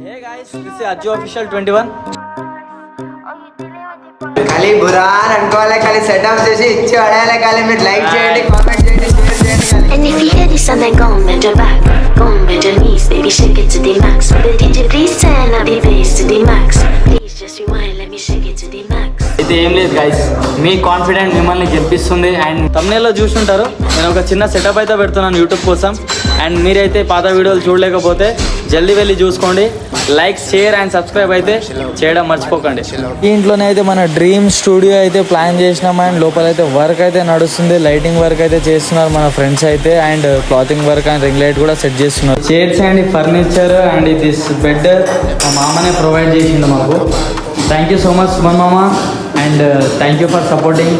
Hey guys, this is Ajju Official 21. खाली बुरा అనుకోవాలి खाली సెటప్ చేసి ఇచ్చి అడయాలి खाली మీరు లైక్ చేయండి కామెంట్ చేయండి షేర్ చేయండి खाली. And if you hear this and then go on bend your back, go on bend your knees, baby shake it to the max. Will the DJ please turn up the bass to the max? Please just rewind, let me shake it to the max. అయితే ఏం లేదు guys, మీ confident మిమ్మల్ని గెలిపిస్తుంది. And తమ్నేల్లో చూసుంటారు, నేను ఒక చిన్న setup అయితే పెడుతున్నాను యూట్యూబ్ కోసం. అండ్ మీరైతే పాత వీడియోలు చూడలేకపోతే జల్దీ వెళ్ళి చూసుకోండి. లైక్, షేర్ అండ్ సబ్స్క్రైబ్ అయితే చేయడం మర్చిపోకండి. ఈ ఇంట్లోనే అయితే మన డ్రీమ్ స్టూడియో అయితే ప్లాన్ చేసినాం. అండ్ లోపల అయితే వర్క్ అయితే నడుస్తుంది, లైటింగ్ వర్క్ అయితే చేస్తున్నారు మన ఫ్రెండ్స్ అయితే. And clothing work and ring light కూడా సెట్ చేస్తున్నారు. Chairs and furniture and this bed మా మామనే ప్రొవైడ్ చేసిండు మాకు. Thank you so much Suman మామ, and thank you for supporting.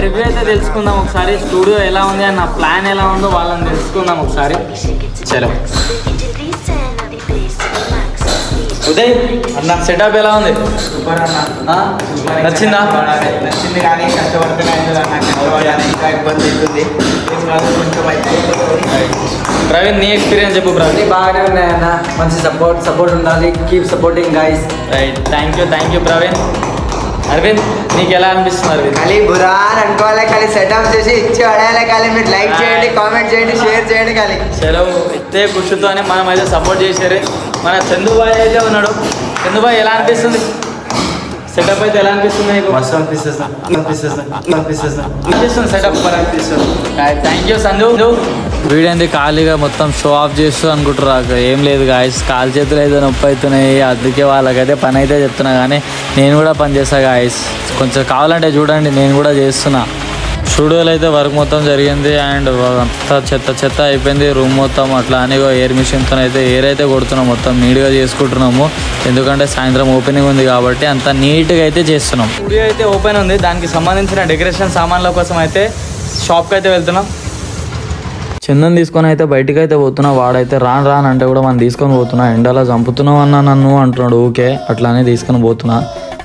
Review అయితే తెలుసుకుందాం ఒకసారి, స్టూడియో ఎలా ఉంది అన్న ప్లాన్ ఎలా ఉందో వాళ్ళని తెలుసుకుందాం ఒకసారి. చలో ఉదయ్ అన్న, సెటప్ ఎలా ఉంది? నచ్చిందా? నచ్చింది కానీ కష్టపడుతున్నాయి ఇంకా ఇబ్బంది అవుతుంది. ప్రవీణ్, నీ ఎక్స్పీరియన్స్ చెప్పు. ప్రవీణ్ బాగానే ఉన్నాయన్న, మంచి సపోర్ట్ ఉండాలి. Keep supporting guys. Right, thank you Praveen. Aravind, నీకు ఎలా అనిపిస్తుంది అరవింద్? ఖాళీ బురా అనుకోవాలి खाली సెటప్ చేసి ఇచ్చి అడయాలి खाली మీరు లైక్ చేయండి కామెంట్ చేయండి షేర్ చేయండి खाली. చలో, ఇస్తే ఖుషితోనే మనం అయితే సపోర్ట్ చేసారు. మన చందుబాయ్ అయితే ఉన్నాడు. చందుబాయ్, ఎలా అనిపిస్తుంది సెటప్ అయితే? ఎలా అనిపిస్తుంది నీకు? మస్తు అనిపిస్తుంది సెటప్ అనిపిస్తుంది. Thank you Sanju. వీడేంది ఖాళీగా మొత్తం షో ఆఫ్ చేస్తూ అనుకుంటారు. ఏం లేదు గాయస్, కాలు చేతులు అయితే నొప్పి అవుతున్నాయి. అందుకే వాళ్ళకైతే పని అయితే చెప్తున్నా, కానీ నేను కూడా పని చేస్తా గాయస్. కొంచెం కావాలంటే చూడండి, నేను కూడా చేస్తున్నా. స్టూడియోలో అయితే వర్క్ మొత్తం జరిగింది. అండ్ అంతా చెత్త అయిపోయింది రూమ్ మొత్తం. అట్లా అని ఎయిర్ మిషన్తో అయితే ఎయిర్ అయితే కొడుతున్నాం, మొత్తం నీట్గా చేసుకుంటున్నాము. ఎందుకంటే సాయంత్రం ఓపెనింగ్ ఉంది కాబట్టి అంత నీట్గా అయితే చేస్తున్నాం. స్టూడియో అయితే ఓపెన్ ఉంది, దానికి సంబంధించిన డెకరేషన్ సామాన్ల కోసం అయితే షాప్కి అయితే వెళ్తున్నాం. చందన్ తీసుకొని అయితే బయటికి అయితే పోతున్నా. వాడైతే రాను అంటే కూడా మనం తీసుకొని పోతున్నా. ఎండలా చంపుతున్నావు అన్న నన్ను అంటున్నాడు. ఓకే, అట్లానే తీసుకొని పోతున్నా.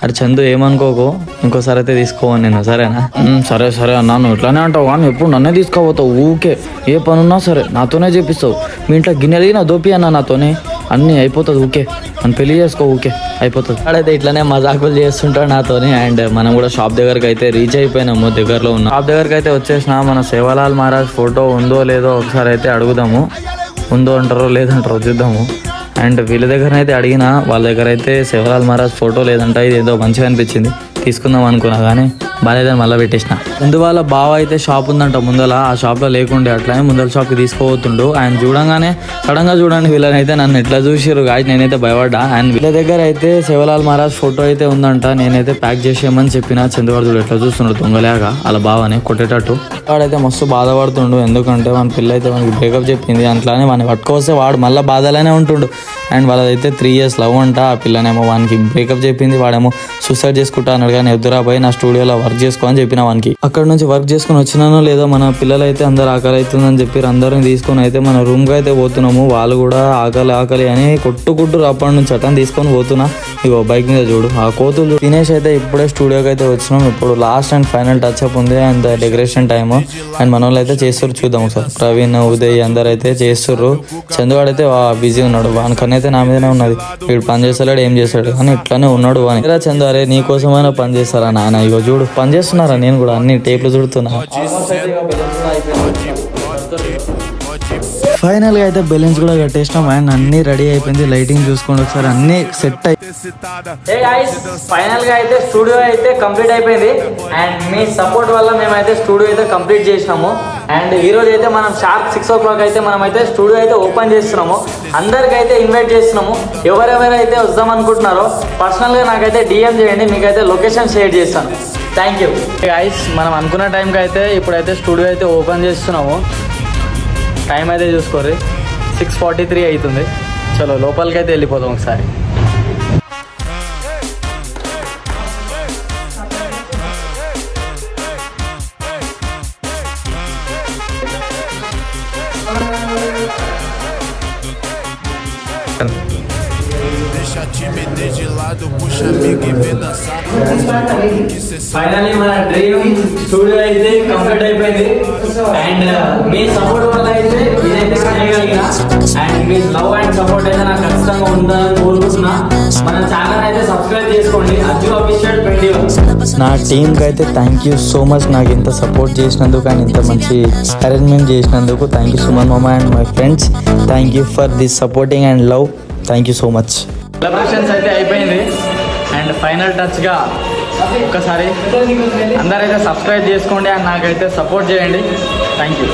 అరే చందు, ఏమనుకోకు, ఇంకోసారి అయితే తీసుకోవాలి నేను, సరేనా? సరే అన్నా, నువ్వు ఇట్లానే అంటావు కానీ ఎప్పుడు నన్నే తీసుకోపోతావు. ఊకే ఏ పనున్నా సరే నాతోనే చేపిస్తావు. మీ ఇంట్లో గిన్నెలు నా దోపి అన్న, నాతోనే అన్నీ అయిపోతుంది. ఊకే నన్ను పెళ్లి చేసుకో, ఊకే అయిపోతుంది. వాడైతే ఇట్లానే మజాకులు చేస్తుంటాడు నాతోని. అండ్ మనం కూడా షాప్ దగ్గరకు అయితే రీచ్ అయిపోయినాము. దగ్గరలో ఉన్న షాప్ దగ్గరకు అయితే వచ్చేసిన. మన సేవాలాల్ మహారాజ్ ఫోటో ఉందో లేదో ఒకసారి అయితే అడుగుదాము. ఉందో అంటారో లేదంటారో చూద్దాము. అండ్ వీళ్ళ దగ్గర అయితే అడిగిన, వాళ్ళ దగ్గర అయితే సేవాలాల్ మహారాజ్ ఫోటో లేదంట. ఇది ఏదో మంచిగా అనిపించింది, తీసుకుందాం అనుకున్నా కానీ బాగాలేదని మళ్ళీ పెట్టేసిన. అందువల్ల బావ అయితే షాప్ ఉందంట ముందల, ఆ షాప్లో లేకుండే అట్లానే ముందల షాప్కి తీసుకోబోతుండు. ఆయన చూడంగానే సడన్గా చూడండి వీళ్ళనైతే నన్ను ఎట్లా చూసిరు గాయస్, నేనైతే భయపడ్డా. అండ్ వీళ్ళ దగ్గర అయితే సేవాలాల్ మహారాజ్ ఫోటో అయితే ఉందంట. నేనైతే ప్యాక్ చేసేయమని చెప్పిన. చంద్రవాడు చూడు ఎట్లా చూస్తున్నాడు దొంగలేక, అలా బావని కొట్టేటట్టు. వాడైతే మస్తు బాధపడుతుండు, ఎందుకంటే మన పిల్ల అయితే మనకి బ్రేకప్ చెప్పింది. అట్లానే వాడిని పట్టుకొస్తే వాడు మళ్ళీ బాధలోనే ఉంటుండు. అండ్ వాళ్ళదైతే 3 years లవ్ అంట. ఆ పిల్లనేమో వానికి బ్రేకప్ చెప్పింది, వాడేమో సూసైడ్ చేసుకుంటా అన్నాడు. కానీ ఎదురా పోయి నా స్టూడియోలో వర్క్ చేసుకో అని చెప్పిన వానికి. అక్కడ నుంచి వర్క్ చేసుకుని వచ్చినానో లేదో మన పిల్లలు అయితే అందరు ఆకలి అవుతుందని చెప్పి అందరిని తీసుకొని అయితే మన రూమ్కి అయితే పోతున్నాము. వాళ్ళు కూడా ఆకలి అని కొట్టుకుంటూ అప్పటి నుంచి అటని తీసుకొని పోతున్నా. ఇగో బైక్ మీద చూడు ఆ కోతులు. తినేసి అయితే ఇప్పుడే స్టూడియోకి అయితే వచ్చినాం. ఇప్పుడు last and final touch up ఉంది అండ్ డెకరేషన్ టైమ్. అండ్ మన వాళ్ళు అయితే చేస్తారు, చూద్దాం ఒకసారి. ప్రవీణ్, ఉదయ్ అందరు అయితే చేస్తుర్రు. చందువాడు అయితే బిజీ ఉన్నాడు. వానికన్నా అయితే నా మీదనే ఉన్నది. వీడు పని చేస్తలేడు, ఏం చేస్తాడు కానీ ఇట్లానే ఉన్నాడు. అని చందు, అరే నీ కోసమైనా పని చేస్తారా నాన్న? ఇగో చూడు పని చేస్తున్నారా, నేను కూడా అన్ని టేప్లు చుడుతున్నా. ఫైనల్ గా అయితే బెలూన్స్ కూడా కట్టేసినాం. అండ్ అన్ని రెడీ అయిపోయింది. లైటింగ్ చూసుకోండి ఒకసారి, అన్ని సెట్ అయి ఫైనల్ గా అయితే స్టూడియో అయితే కంప్లీట్ అయిపోయింది. అండ్ మీ సపోర్ట్ వల్ల మేమైతే స్టూడియో అయితే కంప్లీట్ చేసినాము. అండ్ ఈ రోజు అయితే మనం షార్ప్ 6 o'clock అయితే మనం అయితే స్టూడియో అయితే ఓపెన్ చేస్తున్నాము. అందరికైతే ఇన్వైట్ చేస్తున్నాము. ఎవరెవరైతే వద్దాం అనుకుంటున్నారో పర్సనల్ గా నాకైతే DM చేయండి, మీకైతే లొకేషన్ షేర్ చేస్తాను. Thank you guys. మనం అనుకున్న టైంకి అయితే ఇప్పుడైతే స్టూడియో అయితే ఓపెన్ చేస్తున్నాము. టైం అయితే చూసుకోర్రి, 6:43 అవుతుంది. చలో లోపలికి అయితే వెళ్ళిపోదాం ఒకసారి. ఫైనల్లీ మన డ్రీమ్ స్టూడియో అయితే కంప్లీట్ అయిపోయింది. అండ్ మీ సపోర్ట్ వల్ల అయితే ఇదైతే చేయగలిగిన. And me love and support అయితే నాకు ఖచ్చితంగా ఉందని కోరుకుంటున్నా. మన ఛానల్ అయితే సబ్స్క్రైబ్ చేసుకోండి. అజ్జు అఫీషియల్ 21. నా టీంకి అయితే థ్యాంక్ యూ సో మచ్. నాకు ఇంత సపోర్ట్ చేసినందుకు అండ్ ఇంత మంచి అరేంజ్మెంట్ చేసినందుకు థ్యాంక్ యూ సుమన్ మామ and my friends. Thank you for this supporting and love. Thank you so much. Celebrations అయితే అయిపోయింది. అండ్ ఫైనల్ టచ్గా ఒక్కసారి అందరైతే సబ్స్క్రైబ్ చేసుకోండి అండ్ నాకైతే సపోర్ట్ చేయండి. Thank you.